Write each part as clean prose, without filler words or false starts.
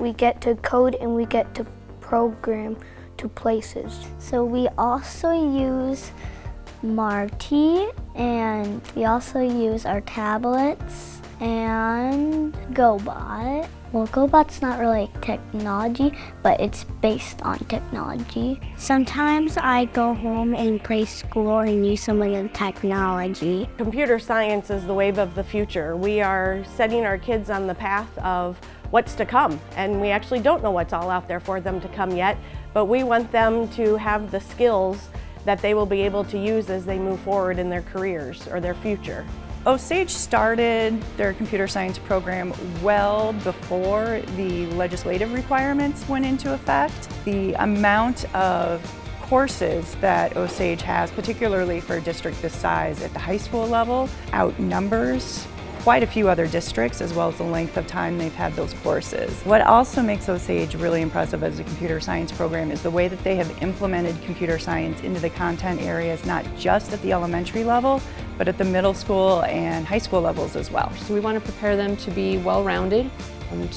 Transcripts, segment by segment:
We get to code and we get to program to places. So we also use Marty, and we also use our tablets and GoBot. Well, GoBot's not really technology, but it's based on technology. Sometimes I go home and play school and use some of the technology. Computer science is the wave of the future. We are setting our kids on the path of what's to come, and we actually don't know what's all out there for them to come yet, but we want them to have the skills that they will be able to use as they move forward in their careers or their future. Osage started their computer science program well before the legislative requirements went into effect. The amount of courses that Osage has, particularly for a district this size at the high school level, outnumbers quite a few other districts, as well as the length of time they've had those courses. What also makes Osage really impressive as a computer science program is the way that they have implemented computer science into the content areas, not just at the elementary level, but at the middle school and high school levels as well. So we want to prepare them to be well-rounded,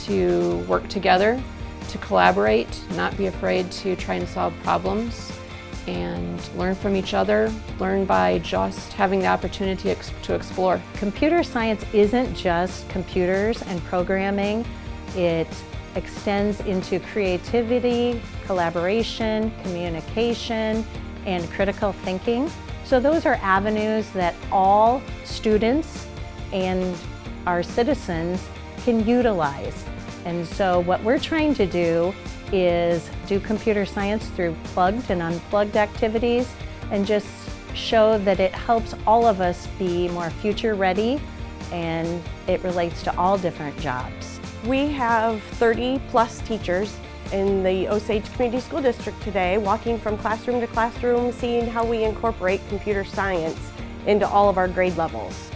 to work together, to collaborate, not be afraid to try and solve problems, and learn from each other, learn by just having the opportunity to explore. Computer science isn't just computers and programming. It extends into creativity, collaboration, communication, and critical thinking. So those are avenues that all students and our citizens can utilize. And so what we're trying to do is do computer science through plugged and unplugged activities and just show that it helps all of us be more future ready, and it relates to all different jobs. We have 30+ teachers in the Osage Community School District today, walking from classroom to classroom, seeing how we incorporate computer science into all of our grade levels.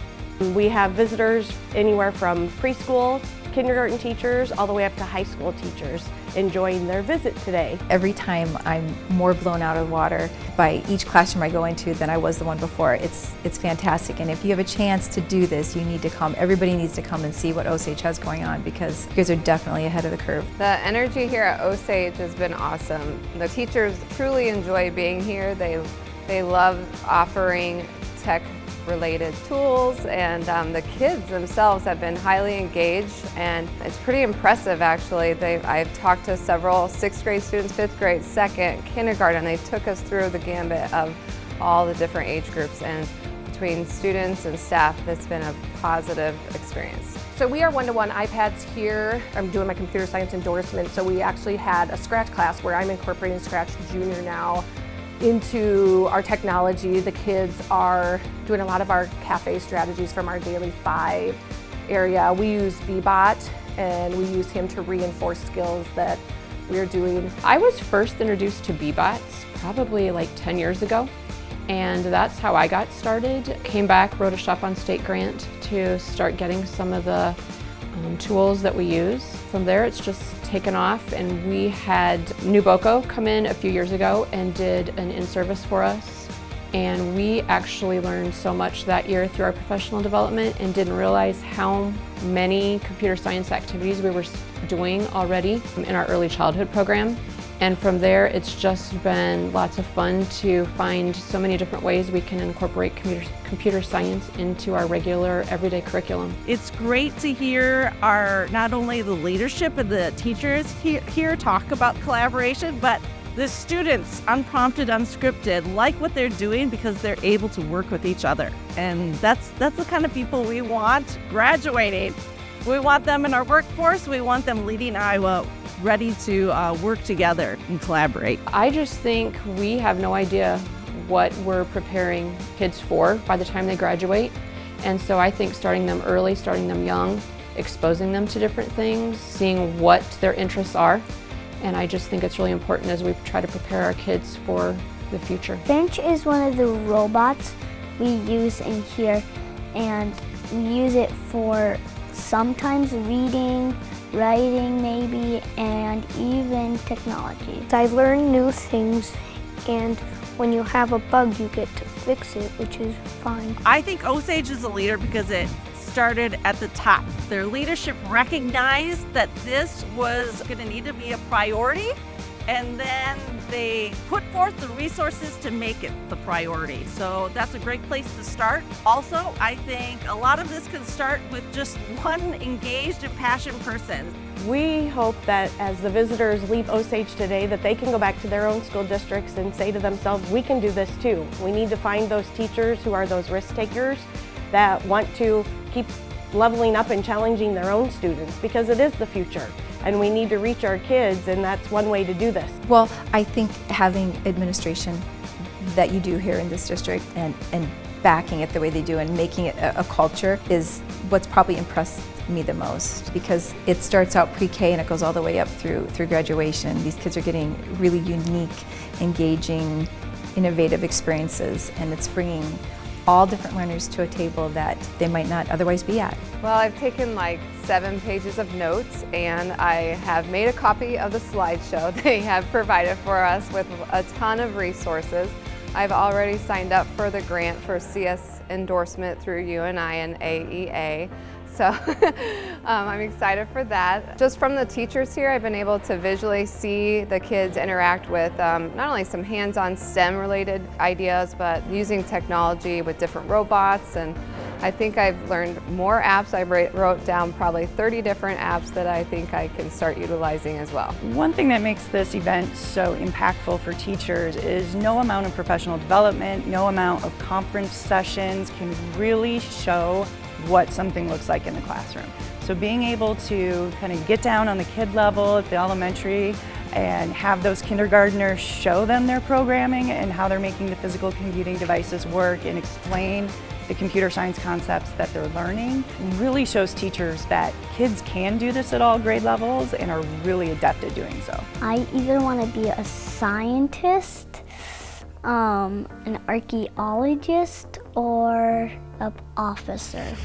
We have visitors anywhere from preschool, kindergarten teachers, all the way up to high school teachers enjoying their visit today. Every time I'm more blown out of the water by each classroom I go into than I was the one before. It's fantastic, and if you have a chance to do this, you need to come. Everybody needs to come and see what Osage has going on, because you guys are definitely ahead of the curve. The energy here at Osage has been awesome. The teachers truly enjoy being here. They love offering tech-related tools, and the kids themselves have been highly engaged, and it's pretty impressive actually. I've talked to several 6th grade students, 5th grade, 2nd, kindergarten. They took us through the gambit of all the different age groups, and between students and staff, it's been a positive experience. So we are one-to-one iPads here. I'm doing my computer science endorsement, so we actually had a Scratch class where I'm incorporating Scratch Junior now into our technology. The kids are doing a lot of our cafe strategies from our Daily 5 area. We use Bbot, and we use him to reinforce skills that we're doing. I was first introduced to Bbots probably like 10 years ago, and that's how I got started. Came back, wrote a Shop on State grant to start getting some of the tools that we use. From there, it's just taken off, and we had New Boco come in a few years ago and did an in-service for us, and we actually learned so much that year through our professional development and didn't realize how many computer science activities we were doing already in our early childhood program. And from there, it's just been lots of fun to find so many different ways we can incorporate computer science into our regular everyday curriculum. It's great to hear not only the leadership and the teachers here talk about collaboration, but the students, unprompted, unscripted, like what they're doing because they're able to work with each other. And that's the kind of people we want graduating. We want them in our workforce. We want them leading Iowa, ready to work together and collaborate. I just think we have no idea what we're preparing kids for by the time they graduate. And so I think starting them early, starting them young, exposing them to different things, seeing what their interests are. And I just think it's really important as we try to prepare our kids for the future. Finch is one of the robots we use in here, and we use it for sometimes reading, writing maybe, and even technology. I learn new things, and when you have a bug, you get to fix it, which is fine. I think Osage is a leader because it started at the top. Their leadership recognized that this was going to need to be a priority, and then they put forth the resources to make it the priority. So that's a great place to start. Also, I think a lot of this can start with just one engaged and passionate person. We hope that as the visitors leave Osage today, that they can go back to their own school districts and say to themselves, we can do this too. We need to find those teachers who are those risk takers that want to keep leveling up and challenging their own students, because it is the future. And we need to reach our kids, and that's one way to do this. Well, I think having administration that you do here in this district and backing it the way they do and making it a culture is what's probably impressed me the most, because it starts out pre-K and it goes all the way up through graduation. These kids are getting really unique, engaging, innovative experiences, and it's bringing all different learners to a table that they might not otherwise be at. Well, I've taken like 7 pages of notes, and I have made a copy of the slideshow they have provided for us with a ton of resources. I've already signed up for the grant for CS endorsement through UNI and AEA. So I'm excited for that. Just from the teachers here, I've been able to visually see the kids interact with not only some hands-on STEM related ideas, but using technology with different robots. And I think I've learned more apps. I wrote down probably 30 different apps that I think I can start utilizing as well. One thing that makes this event so impactful for teachers is no amount of professional development, no amount of conference sessions can really show what something looks like in the classroom. So being able to kind of get down on the kid level at the elementary and have those kindergartners show them their programming and how they're making the physical computing devices work and explain the computer science concepts that they're learning really shows teachers that kids can do this at all grade levels and are really adept at doing so. I either want to be a scientist, an archaeologist, or an officer.